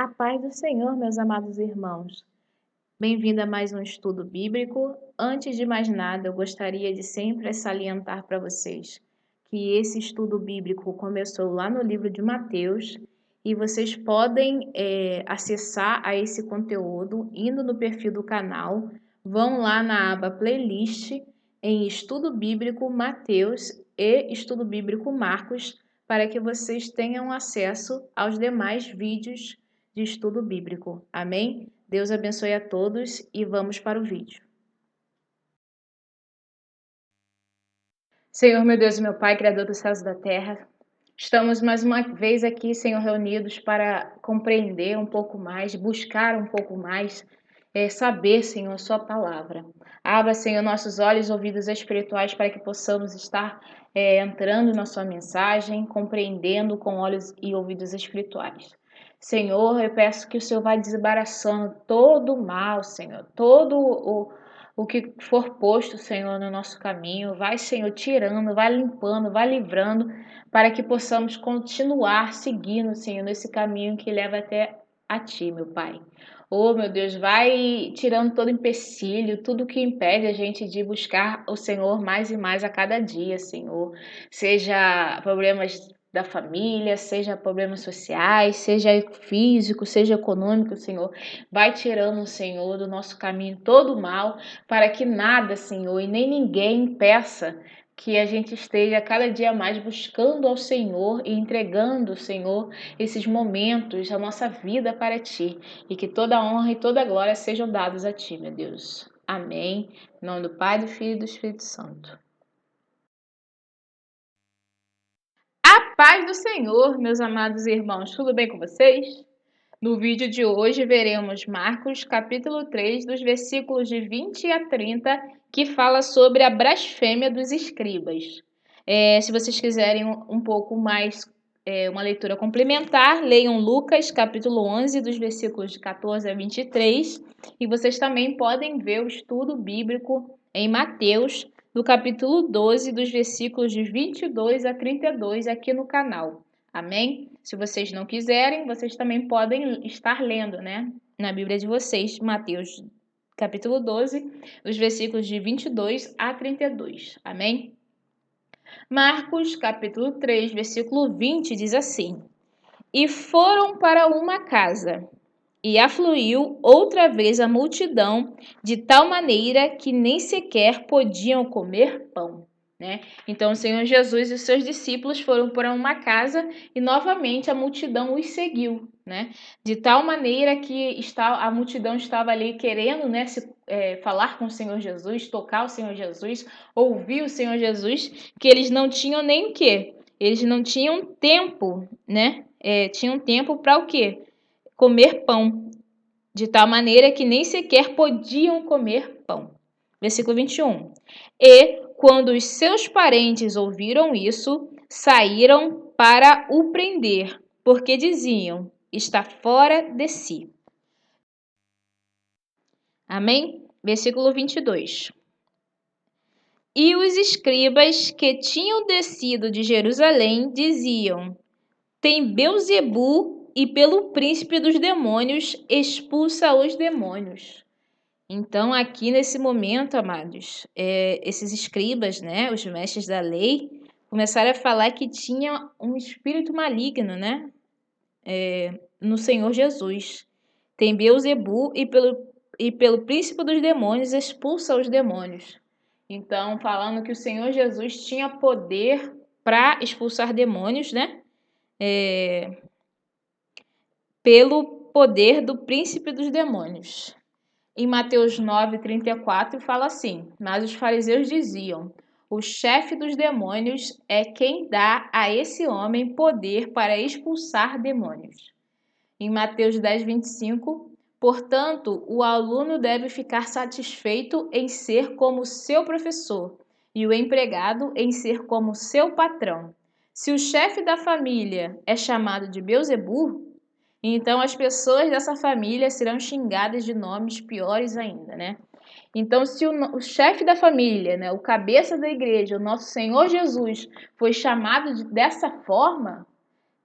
A paz do Senhor, meus amados irmãos. Bem-vindo a mais um estudo bíblico. Antes de mais nada, eu gostaria de sempre salientar para vocês que esse estudo bíblico começou lá no livro de Mateus e vocês podem acessar a esse conteúdo indo no perfil do canal, vão lá na aba playlist em estudo bíblico Mateus e estudo bíblico Marcos para que vocês tenham acesso aos demais vídeos de estudo bíblico. Amém? Deus abençoe a todos e vamos para o vídeo. Senhor, meu Deus e meu Pai, Criador dos céus e da terra, estamos mais uma vez aqui, Senhor, reunidos para compreender um pouco mais, buscar um pouco mais, saber, Senhor, a Sua palavra. Abra, Senhor, nossos olhos e ouvidos espirituais para que possamos estar entrando na Sua mensagem, compreendendo com olhos e ouvidos espirituais. Senhor, eu peço que o Senhor vá desembaraçando todo o mal, Senhor, todo o que for posto, Senhor, no nosso caminho. Vai, Senhor, tirando, vai limpando, vai livrando, para que possamos continuar seguindo, Senhor, nesse caminho que leva até a Ti, meu Pai. Oh, meu Deus, vai tirando todo empecilho, tudo que impede a gente de buscar o Senhor mais e mais a cada dia, Senhor. Seja problemas da família, seja problemas sociais, seja físico, seja econômico, Senhor. Vai tirando, Senhor, do nosso caminho todo o mal, para que nada, Senhor, e nem ninguém impeça que a gente esteja cada dia mais buscando ao Senhor e entregando, Senhor, esses momentos, a nossa vida para Ti, e que toda a honra e toda a glória sejam dados a Ti, meu Deus. Amém. Em nome do Pai, do Filho e do Espírito Santo. A paz do Senhor, meus amados irmãos, tudo bem com vocês? No vídeo de hoje veremos Marcos capítulo 3, dos versículos de 20 a 30, que fala sobre a blasfêmia dos escribas. Se vocês quiserem um pouco mais, uma leitura complementar, leiam Lucas capítulo 11, dos versículos de 14 a 23, e vocês também podem ver o estudo bíblico em Mateus, no capítulo 12, dos versículos de 22 a 32, aqui no canal. Amém? Se vocês não quiserem, vocês também podem estar lendo, né? Na Bíblia de vocês, Mateus capítulo 12, os versículos de 22 a 32. Amém? Marcos capítulo 3, versículo 20 diz assim: E foram para uma casa, e afluiu outra vez a multidão, de tal maneira que nem sequer podiam comer pão. Né? Então, o Senhor Jesus e os seus discípulos foram para uma casa e novamente a multidão os seguiu. Né? De tal maneira que a multidão estava ali querendo, né, falar com o Senhor Jesus, tocar o Senhor Jesus, ouvir o Senhor Jesus, que eles não tinham nem o quê? Eles não tinham tempo, né? Tinham tempo para o quê? Comer pão, de tal maneira que nem sequer podiam comer pão. Versículo 21. E, quando os seus parentes ouviram isso, saíram para o prender, porque diziam: está fora de si. Amém? Versículo 22. E os escribas que tinham descido de Jerusalém diziam: tem Beelzebu, e pelo príncipe dos demônios expulsa os demônios. Então, aqui nesse momento, amados, esses escribas, né, os mestres da lei, começaram a falar que tinha um espírito maligno, né, no Senhor Jesus. Tem Beelzebu, e pelo príncipe dos demônios expulsa os demônios. Então, falando que o Senhor Jesus tinha poder para expulsar demônios, né, pelo poder do príncipe dos demônios. Em Mateus 9:34 fala assim: mas os fariseus diziam: o chefe dos demônios é quem dá a esse homem poder para expulsar demônios. Em Mateus 10:25, portanto, o aluno deve ficar satisfeito em ser como seu professor e o empregado em ser como seu patrão. Se o chefe da família é chamado de Beelzebu, então as pessoas dessa família serão xingadas de nomes piores ainda, né? Então, se o chefe da família, né, o cabeça da igreja, o nosso Senhor Jesus, foi chamado dessa forma,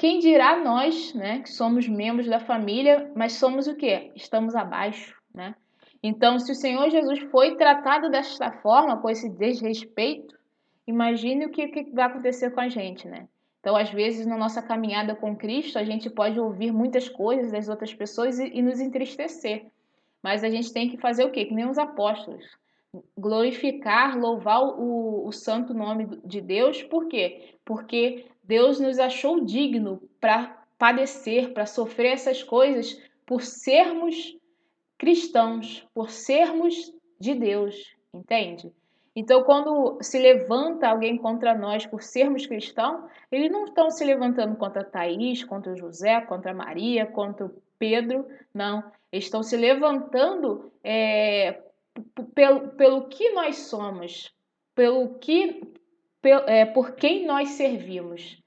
Quem dirá nós, né, que somos membros da família, mas somos o quê? Estamos abaixo, né? Então, se o Senhor Jesus foi tratado desta forma, com esse desrespeito, imagine o que vai acontecer com a gente, né? Então, às vezes, na nossa caminhada com Cristo, a gente pode ouvir muitas coisas das outras pessoas e nos entristecer. Mas a gente tem que fazer o quê? Que nem os apóstolos. Glorificar, louvar o santo nome de Deus. Por quê? Porque Deus nos achou digno para padecer, para sofrer essas coisas por sermos cristãos, por sermos de Deus, entende? Então, quando se levanta alguém contra nós por sermos cristãos, eles não estão se levantando contra Thaís, contra o José, contra a Maria, contra o Pedro, não. Eles estão se levantando pelo que nós somos, por quem nós servimos.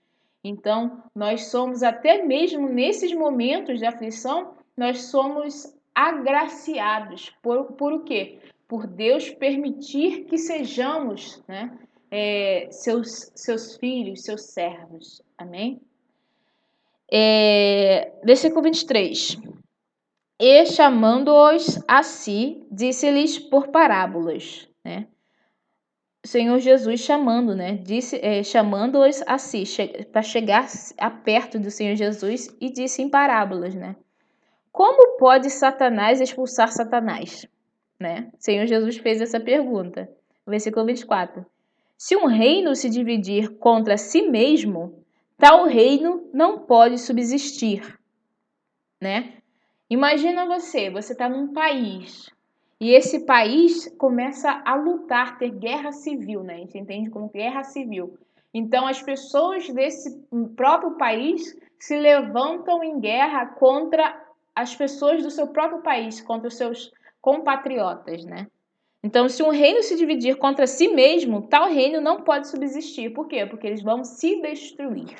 Então, nós somos, até mesmo nesses momentos de aflição, nós somos agraciados. Por o quê? Por Deus permitir que sejamos, né, seus filhos, seus servos. Amém? Versículo 23. E chamando-os a si, disse-lhes por parábolas, né? O Senhor Jesus chamando, né? Chamando-os a si, para chegar a perto do Senhor Jesus, e disse em parábolas, né? Como pode Satanás expulsar Satanás? Né? O Senhor Jesus fez essa pergunta. Versículo 24. Se um reino se dividir contra si mesmo, tal reino não pode subsistir, né? Imagina você está num país e esse país começa a lutar, ter guerra civil, né? A gente entende como guerra civil. Então, as pessoas desse próprio país se levantam em guerra contra as pessoas do seu próprio país, contra os seus compatriotas, né? Então, se um reino se dividir contra si mesmo, tal reino não pode subsistir. Por quê? Porque eles vão se destruir.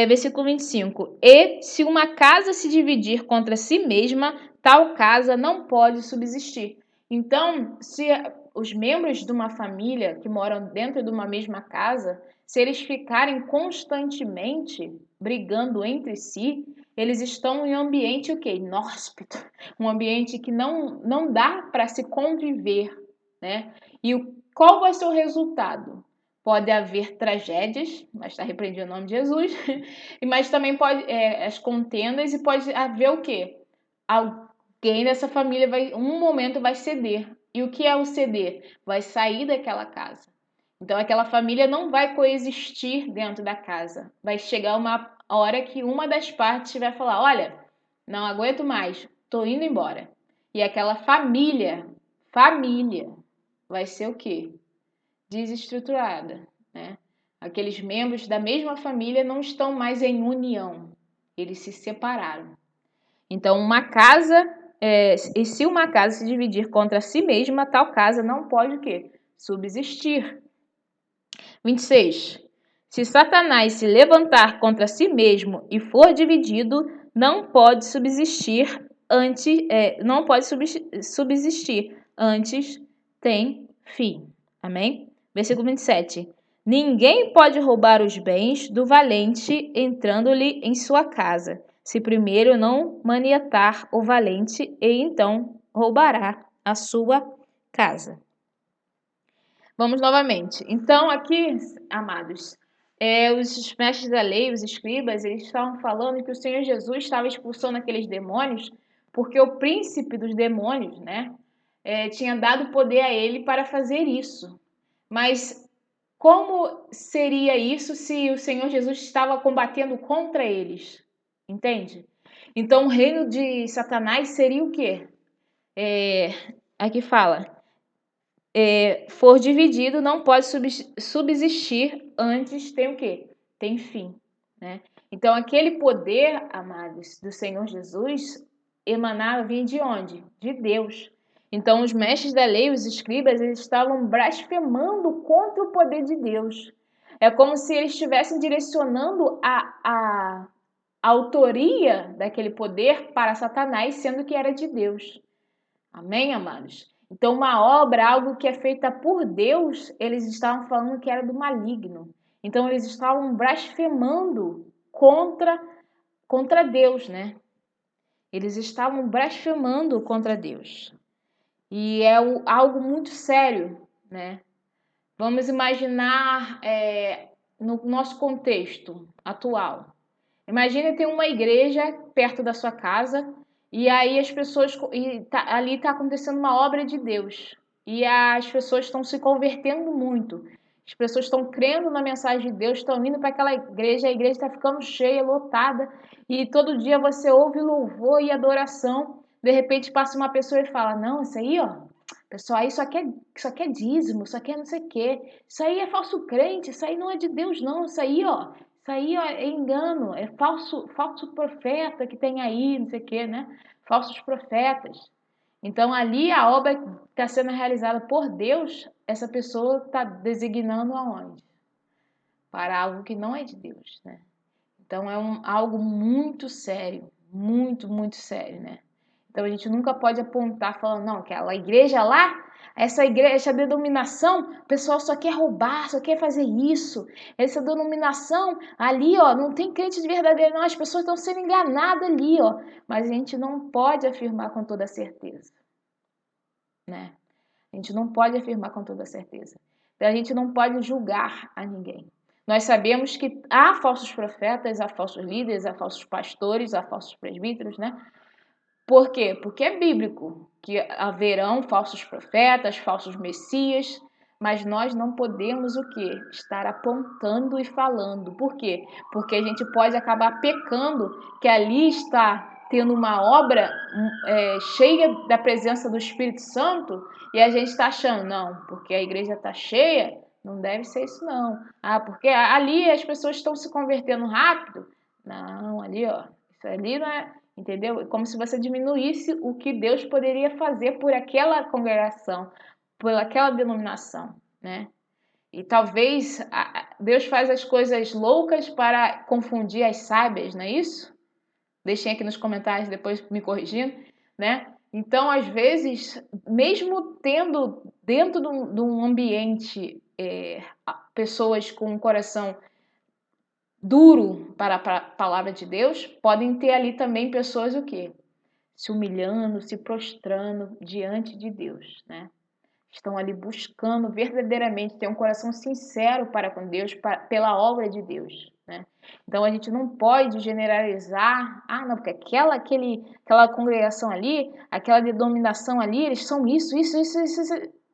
Versículo 25. E se uma casa se dividir contra si mesma, tal casa não pode subsistir. Então, se os membros de uma família que moram dentro de uma mesma casa, se eles ficarem constantemente brigando entre si, eles estão em um ambiente o quê? Inóspito, um ambiente que não dá para se conviver, né? E qual vai ser o resultado? Pode haver tragédias, mas está repreendido o nome de Jesus, mas também pode as contendas e pode haver o quê? Alguém dessa família um momento vai ceder. E o que é o ceder? Vai sair daquela casa. Então aquela família não vai coexistir dentro da casa. Vai chegar uma hora que uma das partes vai falar: olha, não aguento mais, tô indo embora. E aquela família vai ser o quê? Desestruturada, né? Aqueles membros da mesma família não estão mais em união, eles se separaram. Então, e se uma casa se dividir contra si mesma, tal casa não pode o quê? Subsistir. 26. Se Satanás se levantar contra si mesmo e for dividido, não pode subsistir antes tem fim. Amém? Versículo 27. Ninguém pode roubar os bens do valente entrando-lhe em sua casa, se primeiro não maniatar o valente, e então roubará a sua casa. Vamos novamente. Então, aqui, amados, os mestres da lei, os escribas, eles estavam falando que o Senhor Jesus estava expulsando aqueles demônios porque o príncipe dos demônios, né, tinha dado poder a ele para fazer isso. Mas como seria isso se o Senhor Jesus estava combatendo contra eles? Entende? Então, o reino de Satanás seria o quê? Aqui fala, for dividido, não pode subsistir antes tem o quê? Tem fim, né? Então, aquele poder, amados, do Senhor Jesus, vinha de onde? De Deus. Então, os mestres da lei, os escribas, eles estavam blasfemando contra o poder de Deus. É como se eles estivessem direcionando a autoria daquele poder para Satanás, sendo que era de Deus. Amém, amados? Então, uma obra, algo que é feita por Deus, eles estavam falando que era do maligno. Então eles estavam blasfemando contra Deus, né? Eles estavam blasfemando contra Deus. E é algo muito sério, né? Vamos imaginar no nosso contexto atual. Imagina ter uma igreja perto da sua casa e aí as pessoas ali está acontecendo uma obra de Deus e as pessoas estão se convertendo muito. As pessoas estão crendo na mensagem de Deus, estão indo para aquela igreja, a igreja está ficando cheia, lotada, e todo dia você ouve louvor e adoração. De repente passa uma pessoa e fala: Não, isso aí, ó, pessoal, isso aqui é dízimo, isso aqui é não sei o quê, isso aí é falso crente, isso aí não é de Deus, não, isso aí, ó, é engano, é falso profeta que tem aí, não sei o quê, né? Falsos profetas. Então, ali a obra está sendo realizada por Deus, essa pessoa está designando aonde? Para algo que não é de Deus, né? Então, é algo muito sério, muito, muito sério, né? Então, a gente nunca pode apontar falando, não, aquela igreja lá, essa igreja, essa denominação, o pessoal só quer roubar, só quer fazer isso. Essa denominação ali, ó, não tem crente de verdadeiro, não. As pessoas estão sendo enganadas ali, ó. Mas a gente não pode afirmar com toda certeza, né? A gente não pode afirmar com toda certeza. Então, a gente não pode julgar a ninguém. Nós sabemos que há falsos profetas, há falsos líderes, há falsos pastores, há falsos presbíteros, né? Por quê? Porque é bíblico que haverão falsos profetas, falsos messias, mas nós não podemos o quê? Estar apontando e falando. Por quê? Porque a gente pode acabar pecando, que ali está tendo uma obra cheia da presença do Espírito Santo e a gente está achando, não, porque a igreja está cheia, não deve ser isso não. Ah, porque ali as pessoas estão se convertendo rápido. Não, ali, ó, isso ali não é... Entendeu? Como se você diminuísse o que Deus poderia fazer por aquela congregação, por aquela denominação, né? E talvez Deus faz as coisas loucas para confundir as sábias, não é isso? Deixem aqui nos comentários depois me corrigindo, né? Então, às vezes, mesmo tendo dentro de um ambiente pessoas com um coração duro para a palavra de Deus, podem ter ali também pessoas o quê? Se humilhando, se prostrando diante de Deus, né? Estão ali buscando verdadeiramente ter um coração sincero para com Deus, pela obra de Deus, né? Então a gente não pode generalizar, não, porque aquela congregação ali, aquela denominação ali, eles são isso.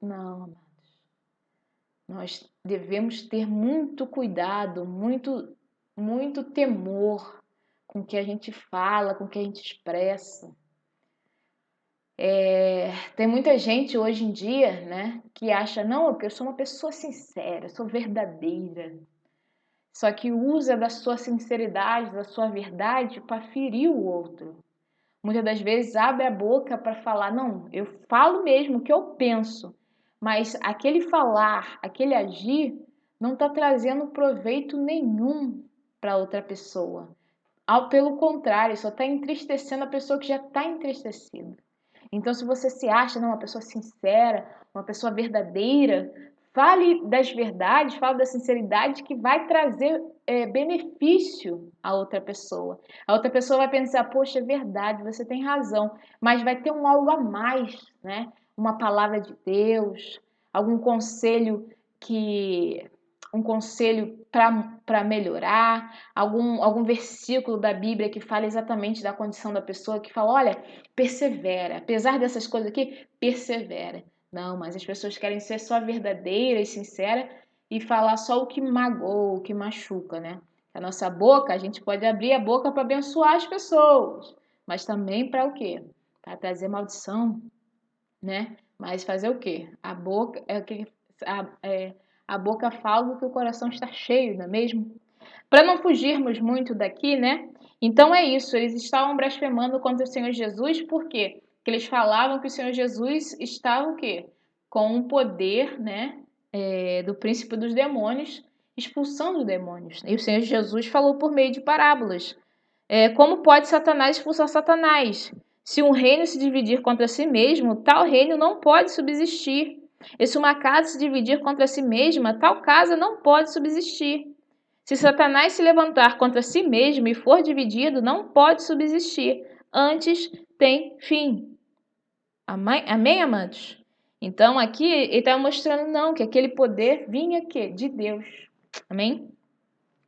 Não, nós devemos ter muito cuidado, muito temor com o que a gente fala, com o que a gente expressa. Tem muita gente hoje em dia, né, que acha, não, porque eu sou uma pessoa sincera, eu sou verdadeira. Só que usa da sua sinceridade, da sua verdade para ferir o outro. Muitas das vezes abre a boca para falar, não, eu falo mesmo o que eu penso, mas aquele falar, aquele agir, não está trazendo proveito nenhum para outra pessoa. Pelo contrário, só está entristecendo a pessoa que já está entristecida. Então, se você se acha uma pessoa sincera, uma pessoa verdadeira, fale das verdades, fale da sinceridade que vai trazer benefício à outra pessoa. A outra pessoa vai pensar, poxa, é verdade, você tem razão, mas vai ter um algo a mais, né? Uma palavra de Deus, algum conselho para melhorar, algum versículo da Bíblia que fala exatamente da condição da pessoa, que fala, olha, persevera, apesar dessas coisas aqui, persevera. Não, mas as pessoas querem ser só verdadeira e sincera e falar só o que magoa, o que machuca, né? A nossa boca, a gente pode abrir a boca para abençoar as pessoas, mas também para o quê? Para trazer maldição, né? Mas fazer o quê? A boca a boca fala que o coração está cheio, não é mesmo? Para não fugirmos muito daqui, né? Então é isso, eles estavam blasfemando contra o Senhor Jesus, por quê? Porque eles falavam que o Senhor Jesus estava o quê? Com o poder, né? Do príncipe dos demônios, expulsando demônios. E o Senhor Jesus falou por meio de parábolas. Como pode Satanás expulsar Satanás? Se um reino se dividir contra si mesmo, tal reino não pode subsistir. E se uma casa se dividir contra si mesma, tal casa não pode subsistir. Se Satanás se levantar contra si mesmo e for dividido, não pode subsistir, antes tem fim. Amém, amados? Então, aqui ele está mostrando não, que aquele poder vinha aqui, de Deus. Amém?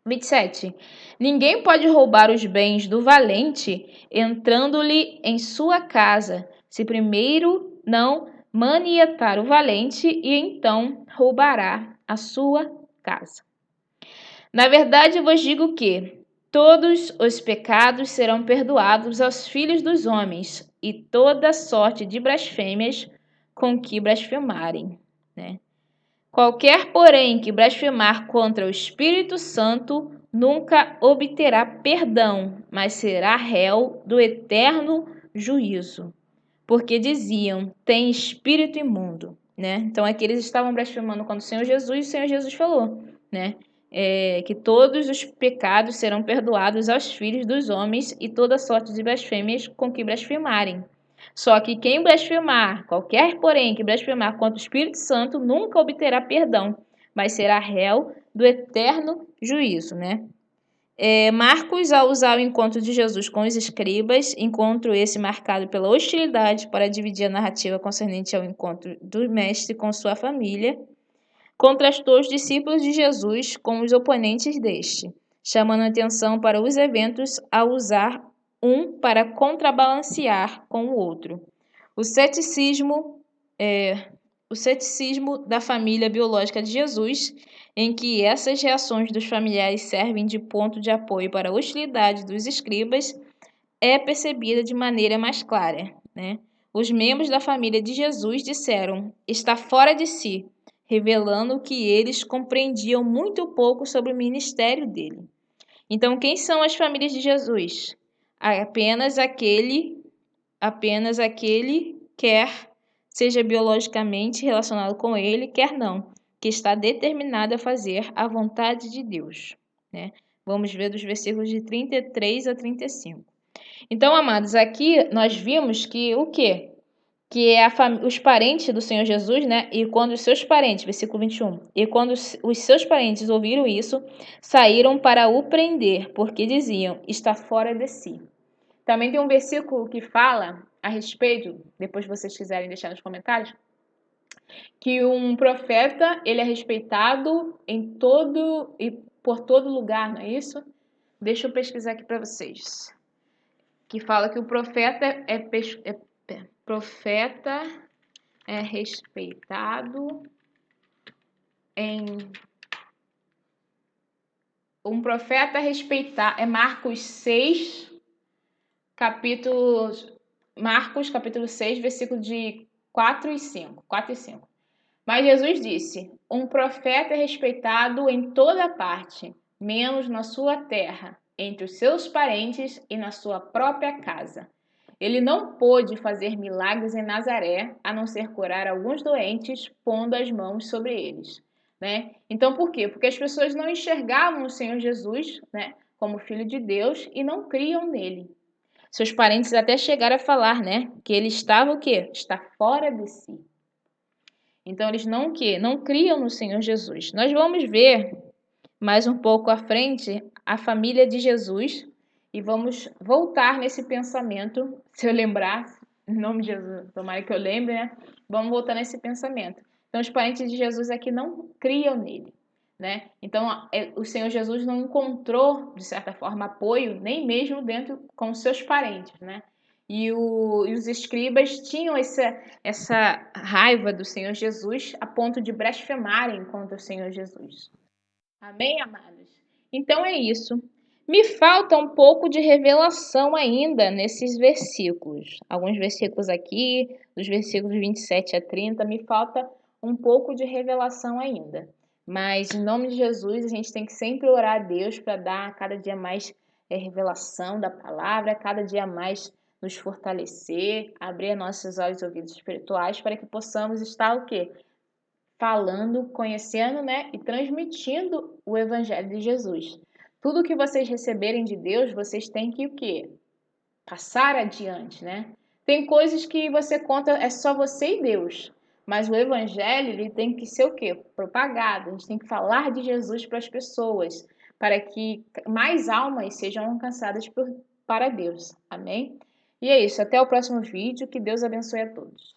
27. Ninguém pode roubar os bens do valente entrando-lhe em sua casa, se primeiro não manietar o valente e então roubará a sua casa. Na verdade, vos digo que todos os pecados serão perdoados aos filhos dos homens e toda sorte de blasfêmias com que blasfemarem, né? Qualquer, porém, que blasfemar contra o Espírito Santo nunca obterá perdão, mas será réu do eterno juízo. Porque diziam, tem espírito imundo, né? Então aqui eles estavam blasfemando contra o Senhor Jesus, e o Senhor Jesus falou, né? Que todos os pecados serão perdoados aos filhos dos homens e toda sorte de blasfêmias com que blasfemarem. Só que quem blasfemar, qualquer porém que blasfemar contra o Espírito Santo, nunca obterá perdão, mas será réu do eterno juízo, né? Marcos, ao usar o encontro de Jesus com os escribas, encontro esse marcado pela hostilidade para dividir a narrativa concernente ao encontro do mestre com sua família, contrastou os discípulos de Jesus com os oponentes deste, chamando a atenção para os eventos ao usar um para contrabalancear com o outro. O ceticismo da família biológica de Jesus, em que essas reações dos familiares servem de ponto de apoio para a hostilidade dos escribas, é percebida de maneira mais clara, né? Os membros da família de Jesus disseram: está fora de si, revelando que eles compreendiam muito pouco sobre o ministério dele. Então, quem são as famílias de Jesus? Apenas aquele quer seja biologicamente relacionado com ele, quer não, que está determinado a fazer a vontade de Deus, né? Vamos ver dos versículos de 33 a 35. Então, amados, aqui nós vimos que o quê? Que é os parentes do Senhor Jesus, né? E quando os seus parentes, versículo 21, e quando os seus parentes ouviram isso, saíram para o prender, porque diziam, está fora de si. Também tem um versículo que fala a respeito, depois vocês quiserem deixar nos comentários, que um profeta, ele é respeitado em todo e por todo lugar, não é isso? Deixa eu pesquisar aqui para vocês. Que fala que o profeta é respeitado em... Um profeta é Marcos 6, Marcos, capítulo 6, versículo de 4 e 5. Mas Jesus disse, um profeta é respeitado em toda parte, menos na sua terra, entre os seus parentes e na sua própria casa. Ele não pôde fazer milagres em Nazaré, a não ser curar alguns doentes, pondo as mãos sobre eles, né? Então, por quê? Porque as pessoas não enxergavam o Senhor Jesus, né, como Filho de Deus e não criam nele. Seus parentes até chegaram a falar, né, que ele estava o quê? Está fora de si. Então, eles não criam no Senhor Jesus. Nós vamos ver mais um pouco à frente a família de Jesus e vamos voltar nesse pensamento, se eu lembrar, em nome de Jesus, tomara que eu lembre, né? Vamos voltar nesse pensamento. Então, os parentes de Jesus aqui não criam nele, né? Então, o Senhor Jesus não encontrou, de certa forma, apoio, nem mesmo dentro com seus parentes, né? E os escribas tinham essa raiva do Senhor Jesus a ponto de blasfemarem contra o Senhor Jesus. Amém, amados? Então é isso. Me falta um pouco de revelação ainda nesses versículos. Alguns versículos aqui, dos versículos 27 a 30, me falta um pouco de revelação ainda. Mas em nome de Jesus, a gente tem que sempre orar a Deus para dar cada dia mais revelação da palavra, cada dia mais nos fortalecer, abrir nossos olhos e ouvidos espirituais para que possamos estar o quê? Falando, conhecendo, né, e transmitindo o evangelho de Jesus. Tudo que vocês receberem de Deus, vocês têm que o quê? Passar adiante, né? Tem coisas que você conta, é só você e Deus. Mas o evangelho, ele tem que ser o quê? Propagado. A gente tem que falar de Jesus para as pessoas, para que mais almas sejam alcançadas para Deus. Amém? E é isso. Até o próximo vídeo. Que Deus abençoe a todos.